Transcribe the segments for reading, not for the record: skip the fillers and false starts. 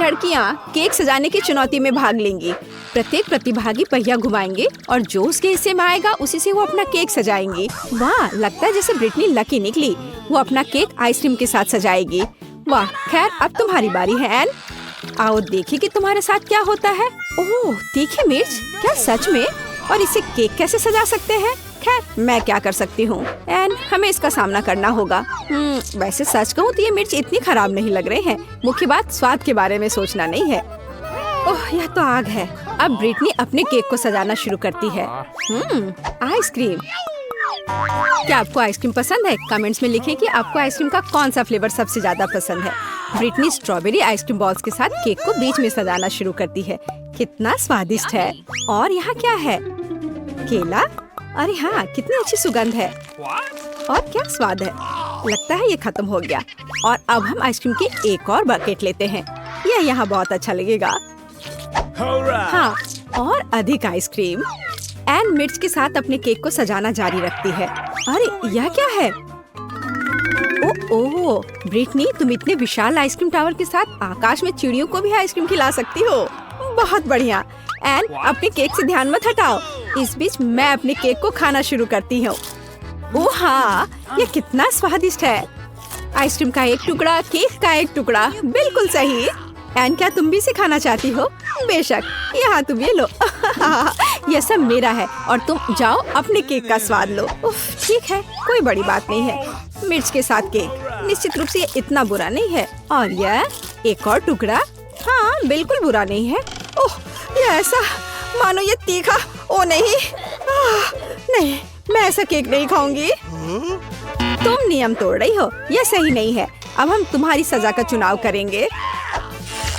लड़कियां केक सजाने की चुनौती में भाग लेंगी। प्रत्येक प्रतिभागी पहिया घुमाएंगे और जो उसके हिस्से में आएगा उसी से वो अपना केक सजाएंगी। वाह, लगता है जैसे ब्रिटनी लकी निकली। वो अपना केक आइसक्रीम के साथ सजाएगी। वाह, खैर अब तुम्हारी बारी है एन। आओ देखिए कि तुम्हारे साथ क्या होता है। ओह, तीखी मिर्च, क्या सच में? और इसे केक कैसे सजा सकते हैं? खैर, मैं क्या कर सकती हूँ एन, हमें इसका सामना करना होगा। वैसे सच कहूँ तो ये मिर्च इतनी खराब नहीं लग रहे हैं। मुख्य बात स्वाद के बारे में सोचना नहीं है। ओह, यह तो आग है। अब ब्रिटनी अपने केक को सजाना शुरू करती है। आइसक्रीम। क्या आपको आइसक्रीम पसंद है? कमेंट्स में लिखें कि आपको आइसक्रीम का कौन सा फ्लेवर सबसे ज्यादा पसंद है। ब्रिटनी स्ट्रॉबेरी आइसक्रीम बॉल्स के साथ केक को बीच में सजाना शुरू करती है। कितना स्वादिष्ट है। और यहाँ क्या है? केला। अरे हाँ, कितनी अच्छी सुगंध है और क्या स्वाद है। लगता है ये खत्म हो गया और अब हम आइसक्रीम की एक और बकेट लेते हैं। यह यहाँ बहुत अच्छा लगेगा। हाँ, और अधिक आइसक्रीम। एन मिर्च के साथ अपने केक को सजाना जारी रखती है। अरे यह क्या है? ओह, ब्रिटनी, तुम इतने विशाल आइसक्रीम टावर के साथ आकाश में चिड़ियों को भी आइसक्रीम खिला सकती हो। बहुत बढ़िया। एन, अपने केक से ध्यान मत हटाओ। इस बीच मैं अपने केक को खाना शुरू करती हूँ। ओह हाँ, ये कितना स्वादिष्ट है। आइसक्रीम का एक टुकड़ा, केक का एक टुकड़ा, बिल्कुल सही। एन, क्या तुम भी इसे खाना चाहती हो? बेशक, यहाँ तुम ये लो। यह सब मेरा है और तुम जाओ अपने केक का स्वाद लो। उफ, ठीक है, कोई बड़ी बात नहीं है। मिर्च के साथ केक निश्चित रूप से ये इतना बुरा नहीं है। और यह एक और टुकड़ा, हाँ बिल्कुल बुरा नहीं है। ओह, ये ऐसा मानो ये तीखा। ओ नहीं, नहीं, मैं ऐसा केक नहीं खाऊंगी। तुम नियम तोड़ रही हो, यह सही नहीं है। अब हम तुम्हारी सजा का चुनाव करेंगे।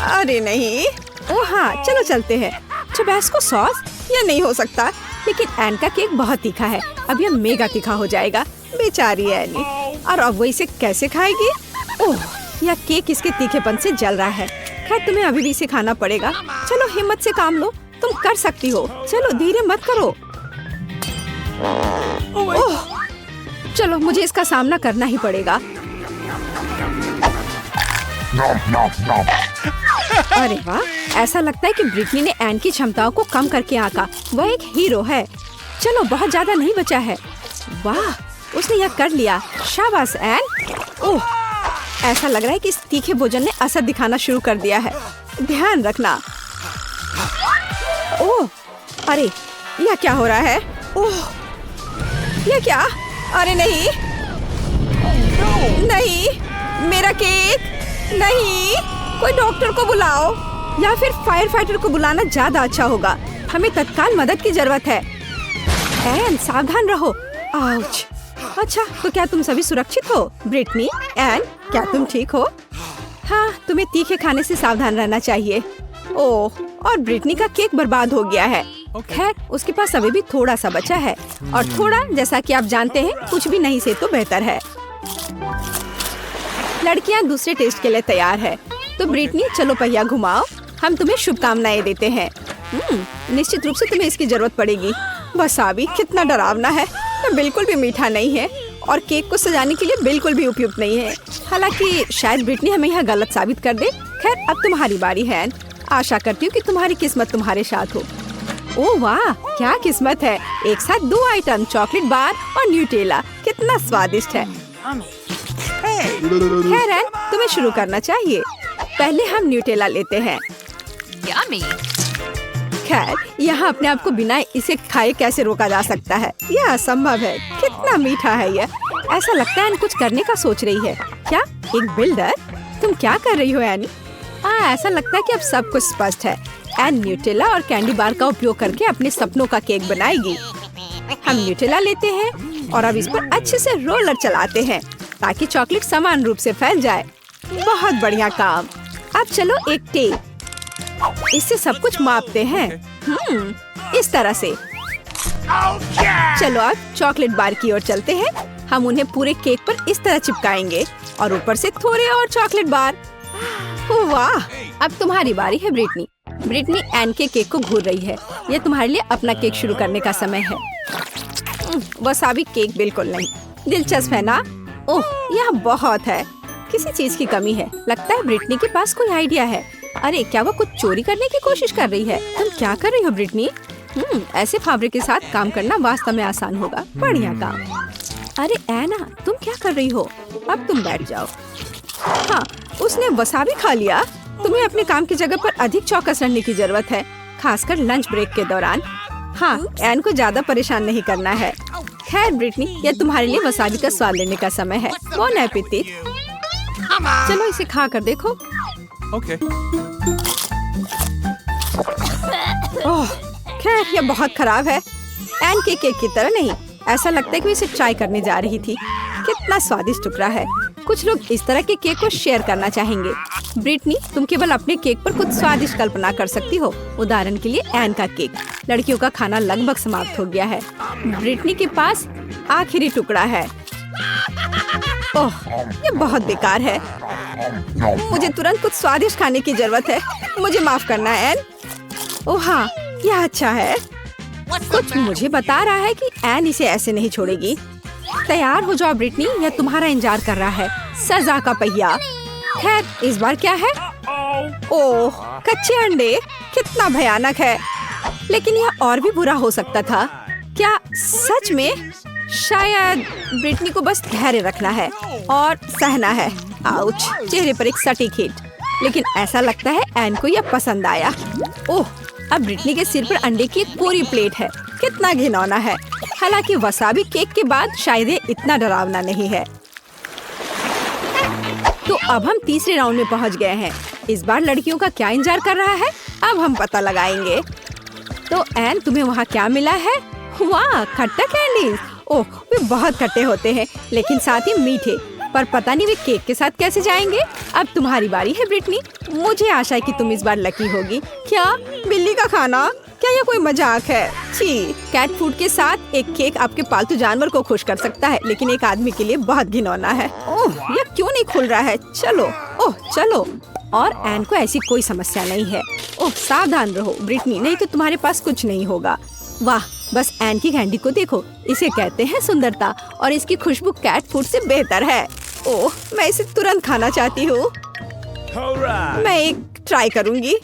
अरे नहीं। ओह हाँ, चलो चलते हैं। टबैस्को सॉस, यह नहीं हो सकता। लेकिन एन का केक बहुत तीखा है, अब यह मेगा तीखा हो जाएगा। बेचारी एनी, और अब वो इसे कैसे खाएगी? ओह, यह केक इसके तीखेपन से जल रहा है। खैर, तुम्हें अभी भी इसे खाना पड़ेगा। चलो हिम्मत से काम लो, तुम कर सकती हो। चलो धीरे मत करो। ओह, चलो मुझे इसका सामना करना ही पड़ेगा। अरे वाह, ऐसा लगता है कि ब्रिटनी ने एन की क्षमताओं को कम करके आंका। वह एक हीरो है। चलो बहुत ज्यादा नहीं बचा है। वाह, उसने यह कर लिया। शाबाश एन। ओह, ऐसा लग रहा है कि इस तीखे भोजन ने असर दिखाना शुरू कर दिया है। ध्यान रखना। ओह, अरे यह क्या हो रहा है? ओह, यह क्या? अरे नहीं, नहीं, मेरा केक नहीं। कोई डॉक्टर को बुलाओ या फिर फायर फाइटर को बुलाना ज्यादा अच्छा होगा। हमें तत्काल मदद की जरूरत है। एन, सावधान रहो। आउच। अच्छा, तो क्या तुम सभी सुरक्षित हो? ब्रिटनी, एन, क्या तुम ठीक हो? हाँ, तुम्हें तीखे खाने से सावधान रहना चाहिए। ओह, और ब्रिटनी का केक बर्बाद हो गया है। खैर, उसके पास अभी भी थोड़ा सा बचा है और थोड़ा, जैसा कि आप जानते हैं, कुछ भी नहीं से तो बेहतर है। लड़कियां दूसरे टेस्ट के लिए तैयार है। तो ब्रिटनी, चलो पहिया घुमाओ। हम तुम्हें शुभकामनाएं देते हैं। निश्चित रूप से तुम्हें इसकी जरूरत पड़ेगी। वसाबी कितना डरावना है, बिल्कुल भी मीठा नहीं है और केक को सजाने के लिए बिल्कुल भी उपयुक्त नहीं है। हालांकि शायद ब्रिटनी हमें यह गलत साबित कर दे। खैर, अब तुम्हारी बारी है। आशा करती हूँ कि तुम्हारी किस्मत तुम्हारे साथ हो। ओह वाह, क्या किस्मत है। एक साथ 2 आइटम, चॉकलेट बार और न्यूटेला। कितना स्वादिष्ट है। खैर एन, तुम्हें शुरू करना चाहिए। पहले हम न्यूटेला लेते हैं। खैर, यहाँ अपने आप को बिना इसे खाए कैसे रोका जा सकता है? यह असंभव है। कितना मीठा है यह। ऐसा लगता है एन कुछ करने का सोच रही है। क्या एक बिल्डर? तुम क्या कर रही हो एनी? ऐसा लगता है कि अब सब कुछ स्पष्ट है। एन न्यूटेला और कैंडी बार का उपयोग करके अपने सपनों का केक बनाएगी। हम न्यूटेला लेते हैं और अब इस पर अच्छे से रोलर चलाते हैं ताकि चॉकलेट समान रूप से फैल जाए। बहुत बढ़िया काम। अब चलो एक टेप, इससे सब कुछ मापते हैं। इस तरह से। चलो अब चॉकलेट बार की ओर चलते हैं। हम उन्हें पूरे केक पर इस तरह चिपकाएंगे और ऊपर से थोड़े और चॉकलेट बार। वाह, अब तुम्हारी बारी है ब्रिटनी। ब्रिटनी एन के केक को घूर रही है। यह तुम्हारे लिए अपना केक शुरू करने का समय है। वसाबी केक बिल्कुल नहीं। दिलचस्प है ना? ओह, यह बहुत है। किसी चीज की कमी है। लगता है ब्रिटनी के पास कोई आइडिया है अरे क्या वो कुछ चोरी करने की कोशिश कर रही है? तुम क्या कर रही हो ब्रिटनी? ऐसे फावड़े के साथ काम करना वास्तव में आसान होगा। बढ़िया काम। अरे एना, तुम क्या कर रही हो? अब तुम बैठ जाओ। हाँ, उसने वसाबी खा लिया। तुम्हें अपने काम की जगह पर अधिक चौकस रहने की जरूरत है, खासकर लंच ब्रेक के दौरान। हाँ, एन को ज्यादा परेशान नहीं करना है। खैर ब्रिटनी, यह तुम्हारे लिए वसाबी का स्वाद लेने का समय है। Bone appétit. चलो इसे खा कर देखो। Okay. ओह, खैर यह बहुत खराब है। एन के केक की तरह नहीं। ऐसा लगता है कि वो इसे ट्राई करने जा रही थी। कितना स्वादिष्ट टुकड़ा है। कुछ लोग इस तरह के केक को शेयर करना चाहेंगे। ब्रिटनी, तुम केवल अपने केक पर कुछ स्वादिष्ट कल्पना कर सकती हो। उदाहरण के लिए एन का केक। लड़कियों का खाना लगभग समाप्त हो गया है। ब्रिटनी के पास आखिरी टुकड़ा है। ओह, ये बहुत बेकार है। मुझे तुरंत कुछ स्वादिष्ट खाने की जरूरत है। मुझे माफ करना एन। ओह हाँ, यह अच्छा है। कुछ मुझे बता रहा है कि एन इसे ऐसे नहीं छोड़ेगी। तैयार हो जाओ ब्रिटनी, यह तुम्हारा इंतजार कर रहा है। सजा का पहिया। खैर इस बार क्या है? ओह, कच्चे अंडे। कितना भयानक है। लेकिन यह और भी बुरा हो सकता था। क्या सच में? शायद ब्रिटनी को बस धैर्य रखना है और सहना है। आउच, चेहरे पर एक सटीक हिट। लेकिन ऐसा लगता है एन को यह पसंद आया। ओह, अब ब्रिटनी के सिर पर अंडे की एक पूरी प्लेट है। कितना घिनौना है। हालांकि वसाबी केक के बाद शायद ये इतना डरावना नहीं है। तो अब हम तीसरे राउंड में पहुंच गए हैं। इस बार लड़कियों का क्या इंतजार कर रहा है, अब हम पता लगाएंगे। तो एन, तुम्हें वहाँ क्या मिला है? वाह, खट्टा कैंडीज। ओह, वे बहुत खट्टे होते हैं, लेकिन साथ ही मीठे। पर पता नहीं वे केक के साथ कैसे जाएंगे। अब तुम्हारी बारी है ब्रिटनी। मुझे आशा है कि तुम इस बार लकी होगी। क्या बिल्ली का खाना? क्या यह कोई मजाक है? छी, कैट फूड के साथ एक केक आपके पालतू जानवर को खुश कर सकता है, लेकिन एक आदमी के लिए बहुत घिनौना है। ओह, यह क्यों नहीं खुल रहा है? चलो, ओह चलो। और एन को ऐसी कोई समस्या नहीं है। ओह, सावधान रहो ब्रिटनी, नहीं तो तुम्हारे पास कुछ नहीं होगा। वाह, बस एन की कैंडी को देखो। इसे कहते हैं सुंदरता, और इसकी खुशबू कैट फूड से बेहतर है। ओह, मैं इसे तुरंत खाना चाहती हूँ। मैं एक ट्राई करूँगी।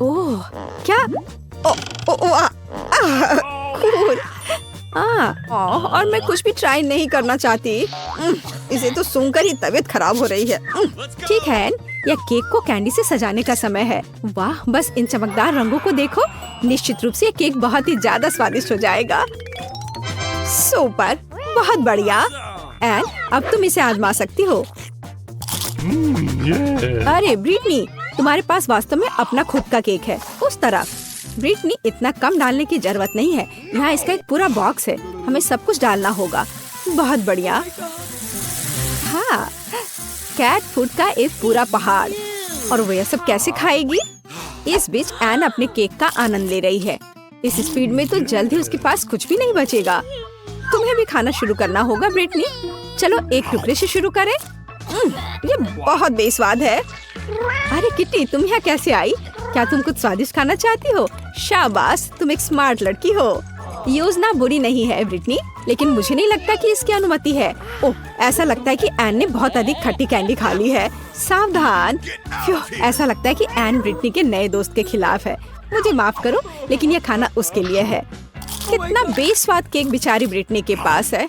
ओह, क्या? और मैं कुछ भी ट्राई नहीं करना चाहती। इसे तो सुनकर ही तबीयत खराब हो रही है। ठीक है, यह केक को कैंडी से सजाने का समय है। वाह, बस इन चमकदार रंगों को देखो। निश्चित रूप से ये केक बहुत ही ज्यादा स्वादिष्ट हो जाएगा। सुपर, बहुत बढ़िया। एन, अब तुम इसे आजमा सकती हो। अरे ब्रिटनी, तुम्हारे पास वास्तव में अपना खुद का केक है। उस तरफ। ब्रिटनी, इतना कम डालने की जरूरत नहीं है। यहाँ इसका एक पूरा बॉक्स है। हमें सब कुछ डालना होगा। बहुत बढ़िया। हाँ, कैट फूड का एक पूरा पहाड़। और वो यह सब कैसे खाएगी? इस बीच एन अपने केक का आनंद ले रही है। इस स्पीड में तो जल्द ही उसके पास कुछ भी नहीं बचेगा। तुम्हें भी खाना शुरू करना होगा ब्रिटनी। चलो एक टुकड़े से शुरू करें। ये बहुत बेस्वाद है। अरे किट्टी, तुम यहाँ कैसे आई? क्या तुम कुछ स्वादिष्ट खाना चाहती हो? शाबाश, तुम एक स्मार्ट लड़की हो। योजना बुरी नहीं है ब्रिटनी, लेकिन मुझे नहीं लगता कि इसकी अनुमति है। ओह, ऐसा लगता है कि एन ने बहुत अधिक खट्टी कैंडी खा ली है। सावधान। ऐसा लगता है कि एन ब्रिटनी के नए दोस्त के खिलाफ है। मुझे माफ करो, लेकिन यह खाना उसके लिए है। कितना बेस्वाद केक बेचारी ब्रिटनी के पास है,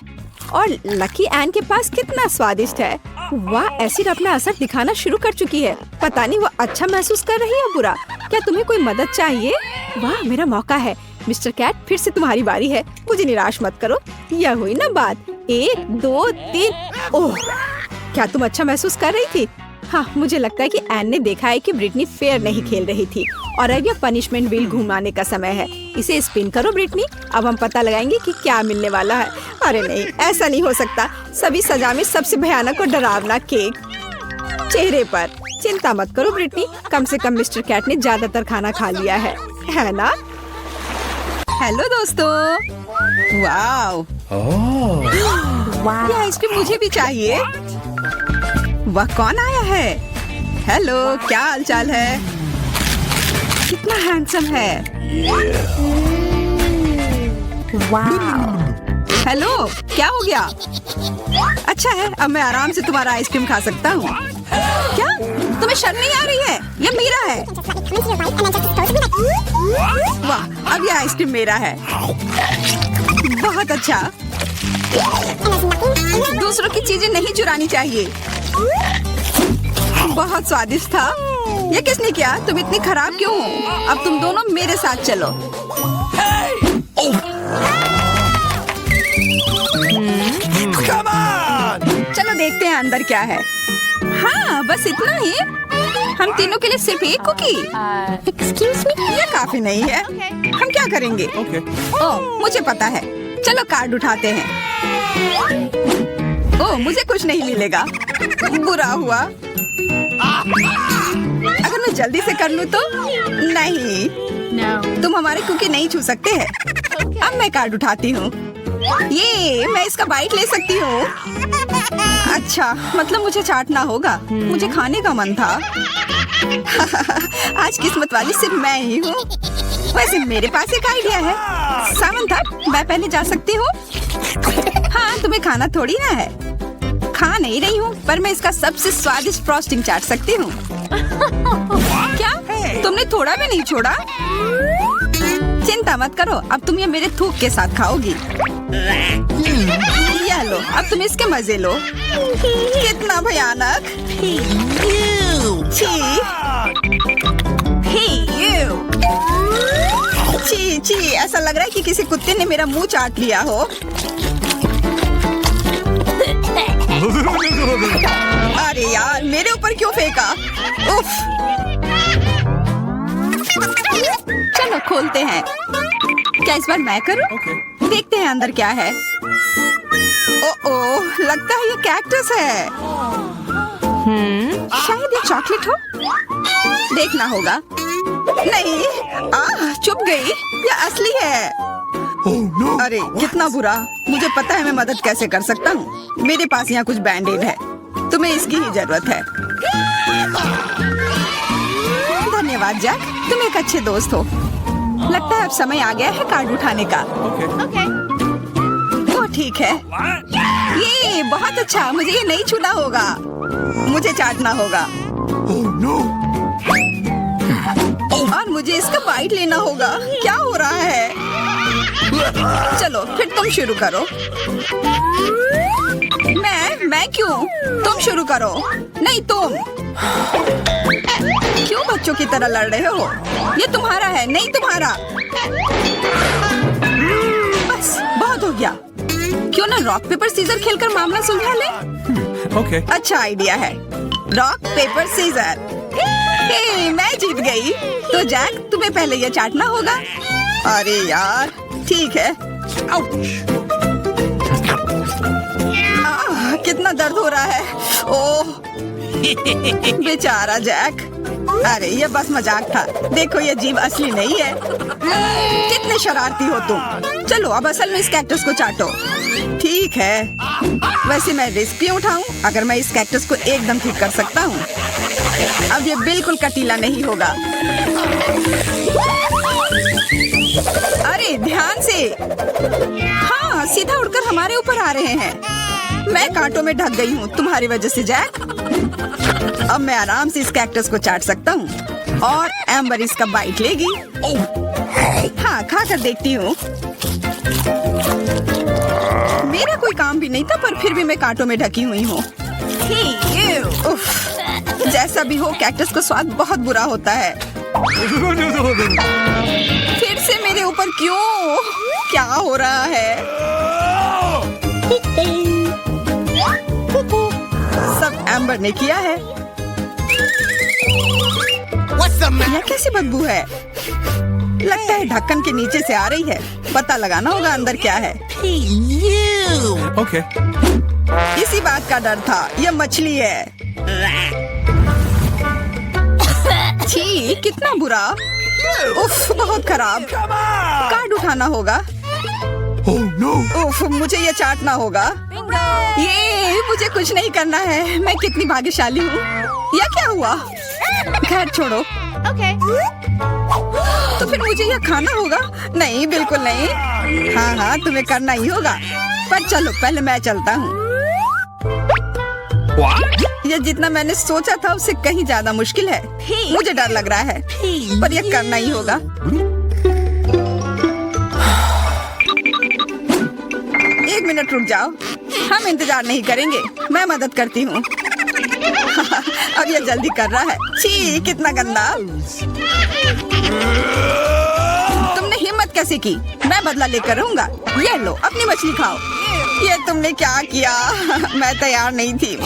और लकी एन के पास कितना स्वादिष्ट है। वाह, एसिड अपना असर दिखाना शुरू कर चुकी है। पता नहीं वो अच्छा महसूस कर रही है बुरा। क्या तुम्हें कोई मदद चाहिए? वाह, मेरा मौका है। मिस्टर कैट, फिर से तुम्हारी बारी है। मुझे निराश मत करो। यह हुई ना बात। 1 2 3। ओह, क्या तुम अच्छा महसूस कर रही थी? हाँ, मुझे लगता है कि एन ने देखा है कि ब्रिटनी फेयर नहीं खेल रही थी, और अब यह पनिशमेंट व्हील घुमाने का समय है। इसे स्पिन करो ब्रिटनी। अब हम पता लगाएंगे कि क्या मिलने वाला है। अरे नहीं, ऐसा नहीं हो सकता। सभी सजा में सबसे भयानक और डरावना केक चेहरे पर। चिंता मत करो ब्रिटनी, कम से कम मिस्टर कैट ने ज्यादातर खाना खा लिया है ना? हेलो दोस्तों। वाओ, ये आइसक्रीम मुझे भी चाहिए। वह कौन आया है? हेलो, क्या हालचाल है? कितना हैंडसम है। हेलो, क्या हो गया? अच्छा है, अब मैं आराम से तुम्हारा आइसक्रीम खा सकता हूँ। क्या तुम्हें शर्म नहीं आ रही है? ये मेरा है। वाह, अब ये आइसक्रीम मेरा है। बहुत अच्छा। दूसरों की चीजें नहीं चुरानी चाहिए। बहुत स्वादिष्ट था। ये किसने किया? तुम इतनी खराब क्यों हो? अब तुम दोनों मेरे साथ चलो। चलो देखते हैं अंदर क्या है। हाँ, बस इतना ही। हम तीनों के लिए सिर्फ एक कुकी। एक्सक्यूज मी, ये काफी नहीं है। हम क्या करेंगे? ओह, मुझे पता है। चलो कार्ड उठाते हैं। ओह, मुझे कुछ नहीं मिलेगा। बुरा हुआ। अगर मैं जल्दी से कर लूँ तो? नहीं, तुम हमारे कुकी नहीं छू सकते हैं। अब मैं कार्ड उठाती हूँ। ये मैं इसका बाइट ले सकती हूँ। अच्छा, मतलब मुझे चाटना होगा। मुझे खाने का मन था। आज किस्मत वाली सिर्फ मैं ही हूँ। वैसे मेरे पास एक आइडिया है। सामंथा, मैं पहले जा सकती हूँ? हाँ, तुम्हें खाना थोड़ी ना है। खा नहीं रही हूँ, पर मैं इसका सबसे स्वादिष्ट फ्रॉस्टिंग चाट सकती हूँ। क्या? तुमने थोड़ा भी नहीं छोड़ा? चिंता मत करो, अब तुम ये मेरे थूक के साथ खाओगी। ये लो, अब तुम इसके मजे लो। कितना भयानक। छी छी, ऐसा लग रहा है कि किसी कुत्ते ने मेरा मुंह चाट लिया हो। अरे यार, मेरे ऊपर क्यों फेंका? उफ। चलो खोलते हैं। क्या इस बार मैं करूं? देखते हैं अंदर क्या है। ओह, लगता है ये कैक्टस है। शायद ये चॉकलेट हो। देखना होगा। नहीं, चुप गई। ये असली है। अरे कितना बुरा। मुझे पता है मैं मदद कैसे कर सकता हूँ। मेरे पास यहाँ कुछ बैंडेड है। तुम्हें इसकी ही जरूरत है। धन्यवाद जैक, तुम एक अच्छे दोस्त हो। लगता है अब समय आ गया है कार्ड उठाने का। तो ठीक है। ये बहुत अच्छा। मुझे ये नहीं छूना होगा। मुझे चाटना होगा। और मुझे इसका बाइट लेना होगा। क्या हो रहा है? चलो फिर तुम शुरू करो। मैं क्यों? तुम शुरू करो। नहीं, तुम क्यों बच्चों की तरह लड़ रहे हो? ये तुम्हारा है, नहीं तुम्हारा। बस बहुत हो गया। क्यों ना रॉक पेपर सीजर खेलकर मामला सुलझा ले? अच्छा आइडिया है। Rock paper scissor. मैं जीत गई। तो जैक, तुम्हें पहले ये चाटना होगा। अरे यार, ठीक है। कितना दर्द हो रहा है। ओह, बेचारा जैक। अरे ये बस मजाक था। देखो ये जीव असली नहीं है। कितने शरारती हो तुम। चलो अब असल में इस कैक्टस को चाटो। ठीक है। वैसे मैं रिस्क क्यों उठाऊं? अगर मैं इस कैक्टस को एकदम ठीक कर सकता हूँ। अब ये बिल्कुल कटीला नहीं होगा। अरे ध्यान से। हाँ, सीधा उड़कर हमारे ऊपर आ रहे हैं। मैं कांटों में ढक गई हूँ तुम्हारी वजह से जैक। अब मैं आराम से इस कैक्टस को चाट सकता हूँ और एम्बर इसका बाइट लेगी। हाँ, खा कर देखती हूँ। मेरा कोई काम भी नहीं था, पर फिर भी मैं कांटों में ढकी हुई हूँ। जैसा भी हो, कैक्टस का स्वाद बहुत बुरा होता है। फिर से मेरे ऊपर क्यों? क्या हो रहा है? सब एम्बर ने किया है। यह कैसी बदबू है? लगता है ढक्कन के नीचे से आ रही है। पता लगाना होगा अंदर क्या है। इसी बात का डर था। यह मछली है। छी, कितना बुरा। उफ, बहुत खराब। कार्ड उठाना होगा। उफ, मुझे ये चाटना होगा। ये मुझे कुछ नहीं करना है। मैं कितनी भाग्यशाली हूँ। यह क्या हुआ? खैर छोड़ो। तो फिर मुझे यह खाना होगा? नहीं, बिल्कुल नहीं। हाँ, तुम्हें करना ही होगा। पर चलो पहले मैं चलता हूँ। ये जितना मैंने सोचा था उससे कहीं ज्यादा मुश्किल है। मुझे डर लग रहा है, पर यह करना ही होगा। एक मिनट रुक जाओ, हम इंतजार नहीं करेंगे, मैं मदद करती हूँ। अब ये जल्दी कर रहा है। छी, कितना गंदा। तुमने हिम्मत कैसे की? मैं बदला लेकर रहूंगा। ये लो, अपनी मछली खाओ। ये तुमने क्या किया? मैं तैयार नहीं थी।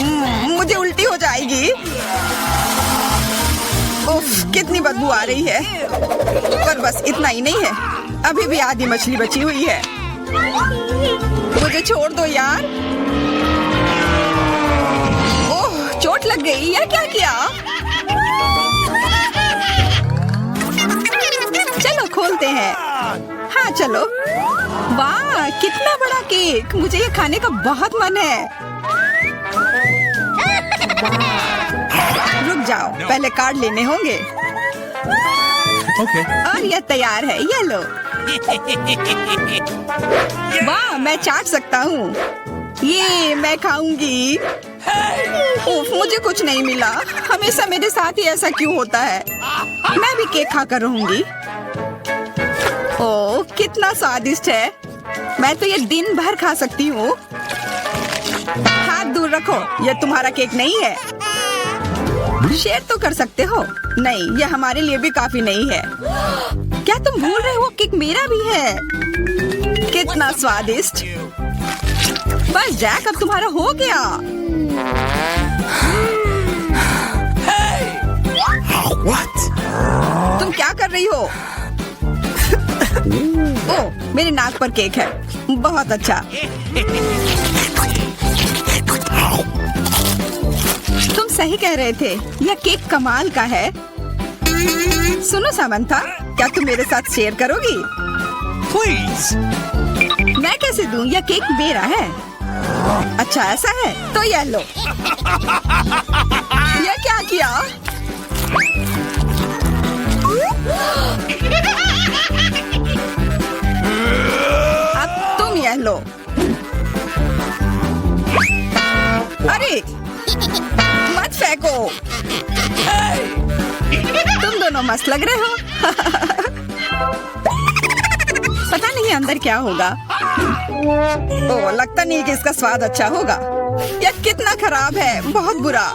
मुझे उल्टी हो जाएगी। उफ, कितनी बदबू आ रही है। पर बस इतना ही नहीं है, अभी भी आधी मछली बची हुई है। मुझे छोड़ दो यार। ओह, चोट लग गई। यह क्या किया? चलो खोलते हैं। हाँ चलो। वाह, कितना बड़ा केक। मुझे ये खाने का बहुत मन है। रुक जाओ, पहले कार्ड लेने होंगे। और यह तैयार है, ये लो। वाह, मैं चाट सकता हूँ। ये मैं खाऊंगी। उफ, मुझे कुछ नहीं मिला। हमेशा मेरे साथ ही ऐसा क्यों होता है? मैं भी केक खाकर रहूंगी। ओह, कितना स्वादिष्ट है। मैं तो ये दिन भर खा सकती हूँ। हाथ दूर रखो, ये तुम्हारा केक नहीं है। शेयर तो कर सकते हो। नहीं, यह हमारे लिए भी काफी नहीं है। क्या तुम भूल रहे हो, केक मेरा भी है। कितना स्वादिष्ट। बस जैक, अब तुम्हारा हो गया। तुम क्या कर रही हो? ओह, मेरे नाक पर केक है। बहुत अच्छा। तुम सही कह रहे थे, यह केक कमाल का है। सुनो सामंथा, क्या तुम मेरे साथ शेयर करोगी? Please. मैं कैसे दूं? यह केक मेरा है। अच्छा ऐसा है, तो यह लो। यह क्या किया? अब तुम यह लो। अरे मत फेंको। तुम दोनों मस्त लग रहे हो। पता नहीं अंदर क्या होगा। ओह, लगता नहीं कि इसका स्वाद अच्छा होगा। यह कितना खराब है, बहुत बुरा।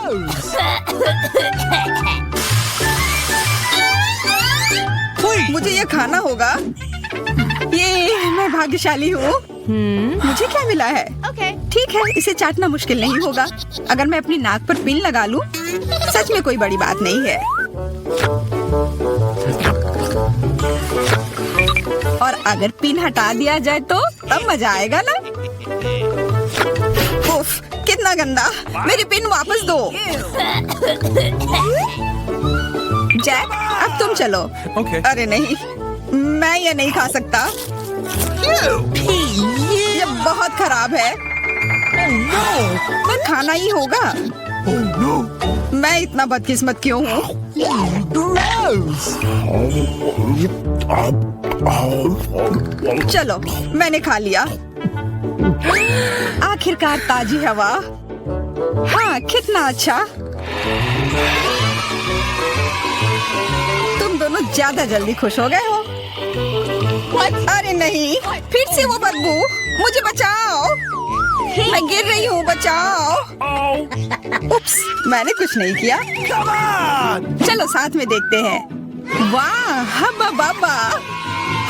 मुझे ये खाना होगा। ये मैं भाग्यशाली हूँ। मुझे क्या मिला है? ठीक है, इसे चाटना मुश्किल नहीं होगा। अगर मैं अपनी नाक पर पिन लगा लूं, सच में कोई बड़ी बात नहीं है। और अगर पिन हटा दिया जाए तो तब मजा आएगा ना। उफ, कितना गंदा। मेरी पिन वापस दो। जैक, अब तुम चलो। अरे नहीं, मैं ये नहीं खा सकता। ये बहुत खराब है। पर खाना ही होगा। मैं इतना बदकिस्मत क्यों हूँ? चलो, मैंने खा लिया। आखिरकार ताजी हवा। हाँ, कितना अच्छा। तुम दोनों ज्यादा जल्दी खुश हो गए हो। अरे नहीं, फिर से वो बदबू। मुझे बचाओ, मैं गिर रही हूँ, बचाओ। उप्स, मैंने कुछ नहीं किया। चलो साथ में देखते हैं। वाह, हब्बा बाबा।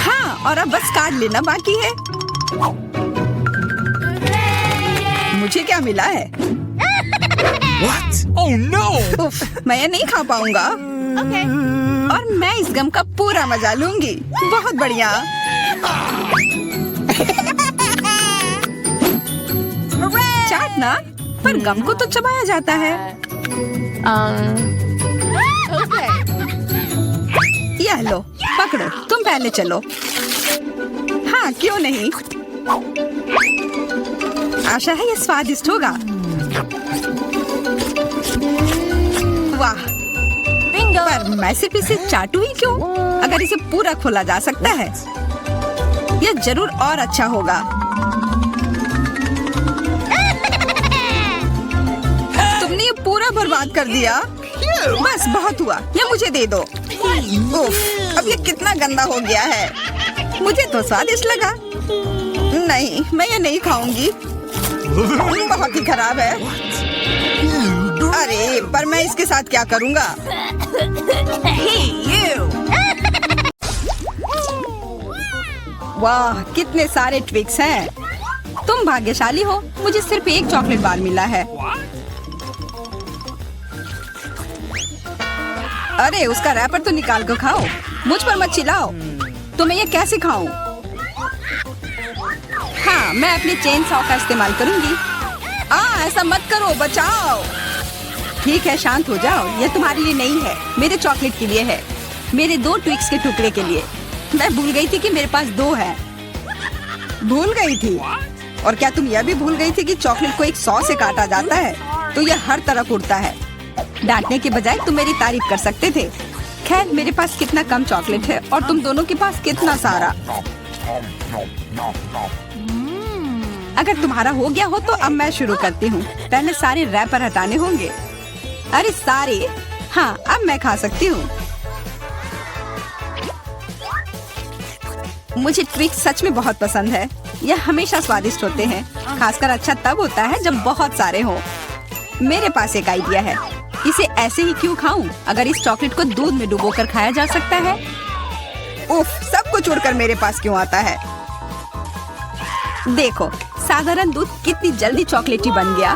हाँ, और अब बस कार्ड लेना बाकी है। मुझे क्या मिला है? What? Oh no! उफ, मैं ये नहीं खा पाऊंगा। और मैं इस गम का पूरा मजा लूंगी। बहुत बढ़िया। चाटना, पर गम को तो चबाया जाता है। यह लो, पकड़ो। तुम पहले चलो। हाँ, क्यों नहीं। आशा है ये स्वादिष्ट होगा। वाह, पर मैं सिर्फ इसे चाटू ही क्यों? अगर इसे पूरा खोला जा सकता है, यह जरूर और अच्छा होगा। तुमने ये पूरा सब बर्बाद कर दिया। बस बहुत हुआ, ये मुझे दे दो। उफ, अब ये कितना गंदा हो गया है। मुझे तो स्वादिष्ट लगा। नहीं, मैं ये नहीं खाऊंगी। बहुत ही खराब है। अरे, पर मैं इसके साथ क्या करूंगा? वाह, कितने सारे ट्विक्स हैं। तुम भाग्यशाली हो, मुझे सिर्फ एक चॉकलेट बार मिला है। अरे, उसका रैपर तो निकाल कर खाओ, मुझ पर मत चिल्लाओ। तो मैं ये कैसे खाऊं? हाँ, मैं अपनी चेन सॉ का इस्तेमाल करूंगी। ऐसा मत करो, बचाओ। ठीक है, शांत हो जाओ। ये तुम्हारे लिए नहीं है, मेरे चॉकलेट के लिए है, मेरे 2 ट्विक्स के टुकड़े के लिए। मैं भूल गई थी कि मेरे पास 2 है। भूल गई थी? और क्या तुम यह भी भूल गई थी कि चॉकलेट को एक सॉ से काटा जाता है तो यह हर तरफ उड़ता है? डांटने के बजाय तुम मेरी तारीफ कर सकते थे। खैर, मेरे पास कितना कम चॉकलेट है और तुम दोनों के पास कितना सारा। अगर तुम्हारा हो गया हो तो अब मैं शुरू करती हूँ। पहले सारे रैपर हटाने होंगे। अरे सारे? हाँ, अब मैं खा सकती हूँ। मुझे ट्विक्स सच में बहुत पसंद है। यह हमेशा स्वादिष्ट होते हैं। खासकर अच्छा तब होता है जब बहुत सारे हो। मेरे पास एक आइडिया है। इसे ऐसे ही क्यों खाऊं? अगर इस चॉकलेट को दूध में डुबोकर खाया जा सकता है। उफ, सब कुछ उड़कर मेरे पास क्यों आता है? देखो, साधारण दूध कितनी जल्दी चॉकलेटी बन गया।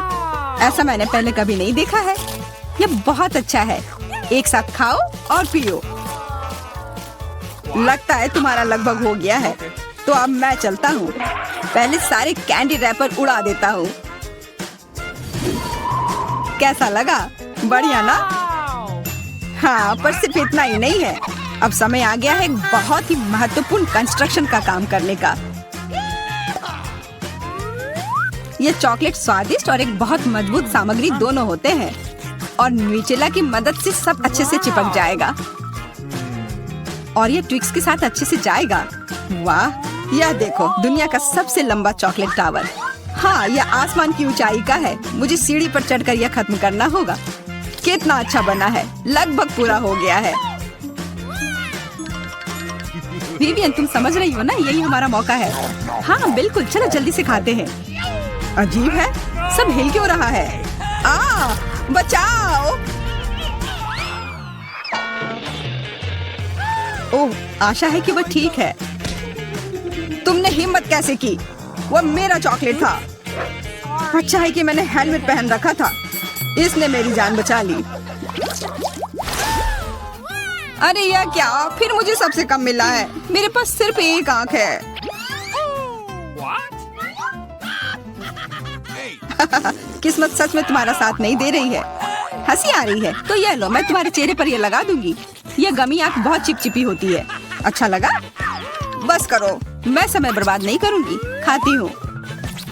ऐसा मैंने पहले कभी नहीं देखा है। यह बहुत अच्छा है। एक साथ खाओ और पियो। लगता है तुम्हारा लगभग हो गया है, तो अब मैं चलता हूँ। पहले सारे कैंडी रैपर उड़ा देता हूँ। कैसा लगा? बढ़िया ना? हाँ, पर सिर्फ इतना ही नहीं है। अब समय आ गया है एक बहुत ही महत्वपूर्ण कंस्ट्रक्शन का काम करने का। ये चॉकलेट स्वादिष्ट और एक बहुत मजबूत सामग्री दोनों होते हैं, और न्यूटेला की मदद से सब अच्छे से चिपक जाएगा और ये ट्विक्स के साथ अच्छे से जाएगा। वाह, यह देखो, दुनिया का सबसे लंबा चॉकलेट टावर। हाँ, यह आसमान की ऊंचाई का है। मुझे सीढ़ी पर चढ़कर यह खत्म करना होगा। कितना अच्छा बना है, लगभग पूरा हो गया है। विवियन, तुम समझ रही हो ना, यही हमारा मौका है। हाँ बिल्कुल, चलो जल्दी से खाते हैं। अजीब है, सब हिल क्यों रहा है? बचाओ! ओह, आशा है कि वह ठीक है। तुमने हिम्मत कैसे की? वह मेरा चॉकलेट था। अच्छा है कि मैंने हेलमेट पहन रखा था। इसने मेरी जान बचा ली। अरे यह क्या? फिर मुझे सबसे कम मिला है। मेरे पास सिर्फ एक आंख है। किस्मत सच में तुम्हारा साथ नहीं दे रही है। हंसी आ रही है तो यह लो, मैं तुम्हारे चेहरे पर यह लगा दूंगी। यह गमी आंख बहुत चिपचिपी होती है। अच्छा लगा? बस करो, मैं समय बर्बाद नहीं करूंगी। खाती हूँ,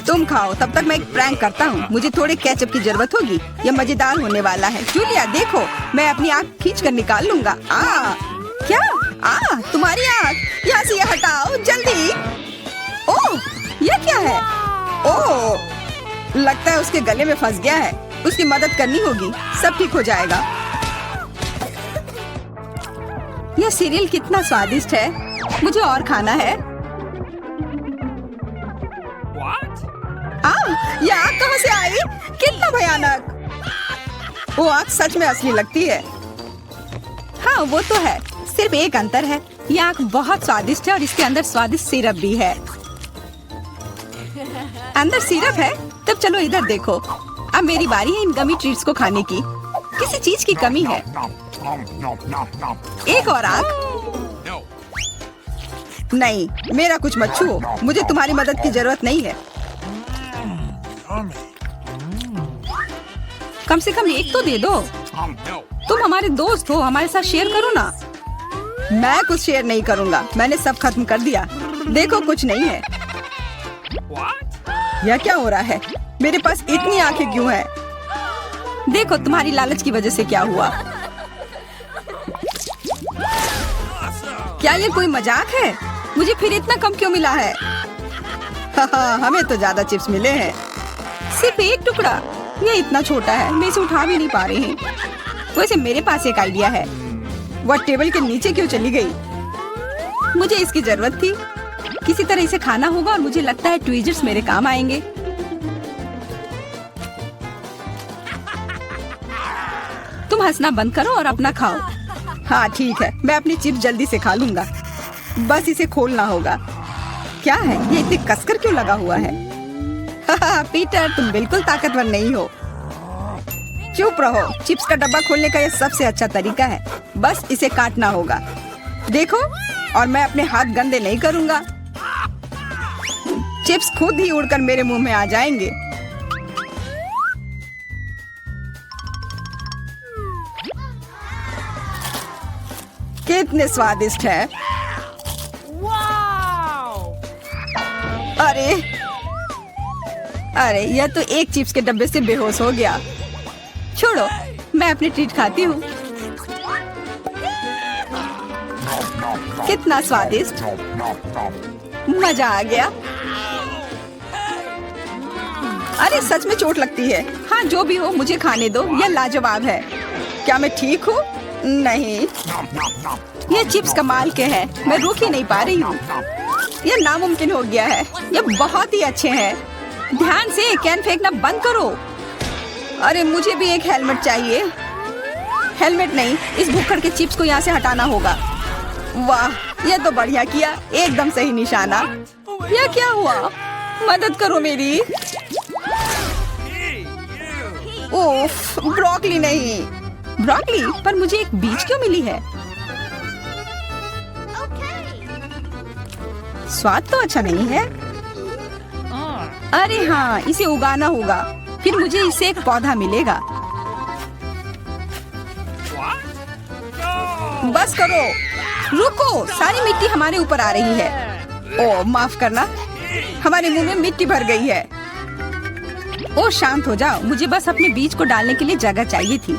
तुम खाओ। तब तक मैं एक प्रैंक करता हूँ। मुझे थोड़े केचप की जरूरत होगी। यह मजेदार होने वाला है। जूलिया देखो, मैं अपनी आँख खींच कर निकाल लूंगा। क्या? तुम्हारी आँख? यहाँ से यह हटाओ जल्दी। ओह, यह क्या है? ओह, लगता है उसके गले में फंस गया है। उसकी मदद करनी होगी, सब ठीक हो जाएगा। यह सीरियल कितना स्वादिष्ट है। मुझे और खाना है। यह आग कहाँ से आई? कितना भयानक! वो आग सच में असली लगती है। हाँ वो तो है, सिर्फ एक अंतर है। यह आग बहुत स्वादिष्ट है और इसके अंदर स्वादिष्ट सिरप भी है। अंदर सिरप है? तब चलो इधर देखो। अब मेरी बारी है इन गमी ट्रीट्स को खाने की। किसी चीज की कमी है। एक और आग? नहीं, मेरा कुछ मत छुओ। मुझे तुम्हारी मदद की जरूरत नहीं है। कम से कम एक तो दे दो। तुम हमारे दोस्त हो, हमारे साथ शेयर करो ना। मैं कुछ शेयर नहीं करूँगा। मैंने सब खत्म कर दिया। देखो, कुछ नहीं है। यह क्या हो रहा है? मेरे पास इतनी आंखें क्यों हैं? देखो, तुम्हारी लालच की वजह से क्या हुआ। क्या ये कोई मजाक है? मुझे फिर इतना कम क्यों मिला है? हमें तो ज्यादा चिप्स मिले हैं। सिर्फ एक टुकड़ा। ये इतना छोटा है, मैं इसे उठा भी नहीं पा रही हूँ। वैसे मेरे पास एक आइडिया है। वह टेबल के नीचे क्यों चली गई? मुझे इसकी जरूरत थी। किसी तरह इसे खाना होगा और मुझे लगता है ट्वीजर्स मेरे काम आएंगे। तुम हंसना बंद करो और अपना खाओ। हाँ ठीक है, मैं अपनी चिप्स जल्दी से खा लूंगा। बस इसे खोलना होगा। क्या है ये इतनी कसकर क्यों लगा हुआ है? पीटर, तुम बिल्कुल ताकतवर नहीं हो। चुप रहो। चिप्स का डब्बा खोलने का यह सबसे अच्छा तरीका है। बस इसे काटना होगा। देखो, और मैं अपने हाथ गंदे नहीं करूंगा। चिप्स खुद ही उड़कर मेरे मुंह में आ जाएंगे। कितने स्वादिष्ट है। अरे यह तो एक चिप्स के डब्बे से बेहोश हो गया। छोड़ो, मैं अपनी ट्रीट खाती हूँ। कितना स्वादिष्ट, मजा आ गया। अरे सच में चोट लगती है। हाँ जो भी हो, मुझे खाने दो। यह लाजवाब है। क्या मैं ठीक हूँ? नहीं, ये चिप्स कमाल के हैं। मैं रोक ही नहीं पा रही हूँ। यह नामुमकिन हो गया है। यह बहुत ही अच्छे हैं। ध्यान से, कैन फेंकना बंद करो। अरे मुझे भी एक हेलमेट चाहिए। हेलमेट नहीं, इस भुक्कड़ के चिप्स को यहाँ से हटाना होगा। वाह, यह तो बढ़िया किया। एकदम सही निशाना। यह क्या हुआ? मदद करो मेरी। ओफ, ब्रोकली नहीं। ब्रोकली? पर मुझे एक बीज क्यों मिली है? स्वाद तो अच्छा नहीं है। अरे हाँ, इसे उगाना होगा। फिर मुझे इससे एक पौधा मिलेगा। बस करो। रुको, सारी मिट्टी हमारे ऊपर आ रही है। ओह माफ करना, हमारे मुंह में मिट्टी भर गई है। ओह शांत हो जाओ। मुझे बस अपने बीज को डालने के लिए जगह चाहिए थी।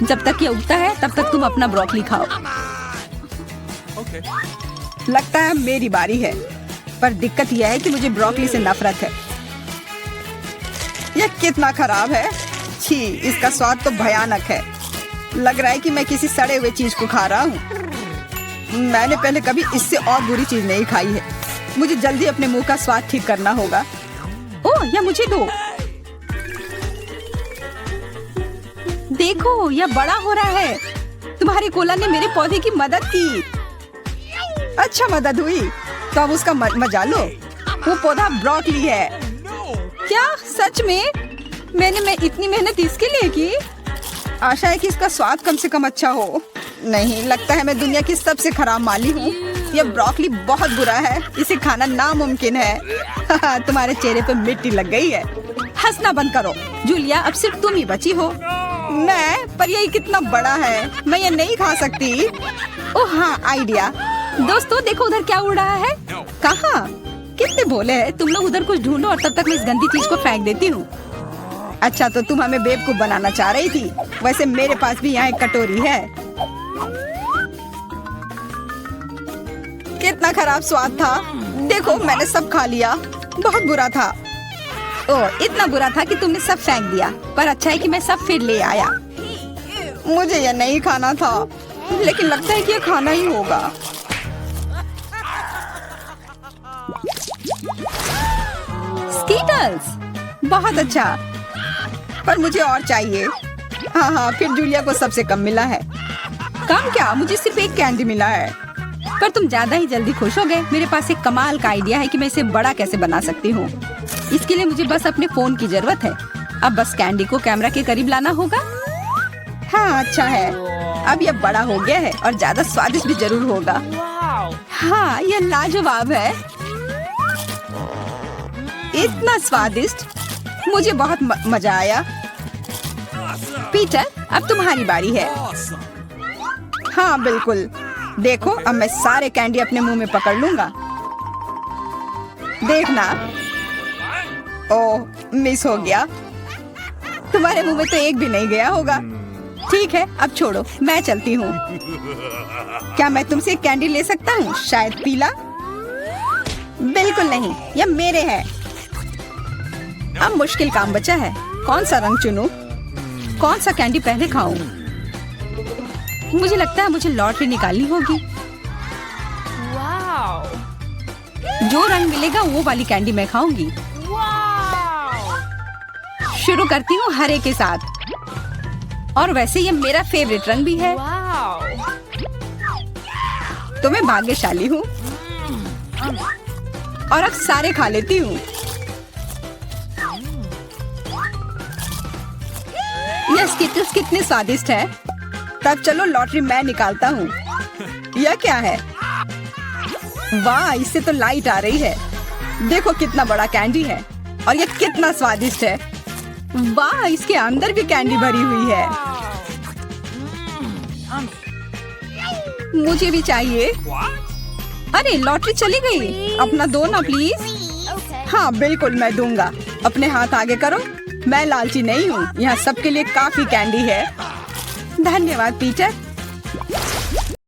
जब तक ये उगता है तब तक तुम अपना ब्रोकली खाओ। लगता है मेरी बारी है, पर दिक्कत यह है कि मुझे ब्रोकली से नफरत है। यह कितना खराब है। छी, इसका स्वाद तो भयानक है। लग रहा है कि मैं किसी सड़े हुए चीज को खा रहा हूँ। मैंने पहले कभी इससे और बुरी चीज नहीं खाई है। मुझे जल्दी अपने मुंह का स्वाद ठीक करना होगा। ओह, यह मुझे दो। देखो, यह बड़ा हो रहा है। तुम्हारे कोला ने मेरे पौधे की मदद की। अच्छा मदद हुई, तो अब उसका मजा लो। वो पौधा ब्रोकली है। क्या सच में? मैंने इतनी मेहनत इसके लिए की। आशा है कि इसका स्वाद कम से कम अच्छा हो। नहीं, लगता है मैं दुनिया की सबसे खराब माली हूँ। यह ब्रोकली बहुत बुरा है। इसे खाना नामुमकिन है। तुम्हारे चेहरे पे मिट्टी लग गई है। हंसना बंद करो। जूलिया, अब सिर्फ तुम ही बची हो। मैं? पर यही कितना बड़ा है, मैं ये नहीं खा सकती। ओह हाँ, आइडिया। दोस्तों देखो, उधर क्या उड़ रहा है। कहाँ? कितने भोले हैं तुम लोग। उधर कुछ ढूंढो और तब तक मैं इस गंदी चीज को फेंक देती हूँ। अच्छा, तो तुम हमें बेवकूफ बनाना चाह रही थी। वैसे मेरे पास भी यहाँ एक कटोरी है। कितना खराब स्वाद था। देखो, मैंने सब खा लिया। बहुत बुरा था। ओह, इतना बुरा था कि तुमने सब फेंक दिया। पर अच्छा है कि मैं सब फिर ले आया। मुझे यह नहीं खाना था, लेकिन लगता है कि यह खाना ही होगा। स्कीटल्स, बहुत अच्छा। पर मुझे और चाहिए। हाँ हाँ, फिर जूलिया को सबसे कम मिला है। कम क्या, मुझे सिर्फ एक कैंडी मिला है। पर तुम ज्यादा ही जल्दी खुश हो गए। मेरे पास एक कमाल का आइडिया है कि मैं इसे बड़ा कैसे बना सकती हूँ। इसके लिए मुझे बस अपने फोन की जरूरत है। अब बस कैंडी को कैमरा के करीब लाना होगा। हाँ अच्छा है, अब यह बड़ा हो गया है और ज्यादा स्वादिष्ट भी जरूर होगा। हाँ, यह लाजवाब है। इतना स्वादिष्ट, मुझे बहुत मजा आया। पीटर, अब तुम्हारी बारी है। हाँ बिल्कुल। देखो, अब मैं सारे कैंडी अपने मुंह में पकड़ लूंगा। देखना। ओह, मिस हो गया। तुम्हारे मुंह में तो एक भी नहीं गया होगा। ठीक है, अब छोड़ो, मैं चलती हूँ। क्या मैं तुमसे एक कैंडी ले सकता हूँ? शायद पीला? बिल्कुल नहीं, यह मेरे हैं। अब मुश्किल काम बचा है। कौन सा रंग चुनूं? कौन सा कैंडी पहले खाऊं? मुझे लगता है मुझे लॉटरी निकालनी होगी। जो रंग मिलेगा वो वाली कैंडी मैं खाऊंगी। शुरू करती हूँ हरे के साथ। और वैसे ये मेरा फेवरेट रंग भी है। तो मैं भाग्यशाली हूँ और अब सारे खा लेती हूँ। ये स्किटल्स कितने स्वादिष्ट है। तब चलो लॉटरी मैं निकालता हूँ। यह क्या है? वाह, इससे तो लाइट आ रही है। देखो कितना बड़ा कैंडी है और ये कितना स्वादिष्ट है। वाह, इसके अंदर भी कैंडी भरी हुई है। मुझे भी चाहिए। अरे लॉटरी चली गई। अपना दो ना प्लीज। हाँ बिल्कुल मैं दूंगा। अपने हाथ आगे करो। मैं लालची नहीं हूँ। यहाँ सबके लिए काफी कैंडी है। धन्यवाद पीटर।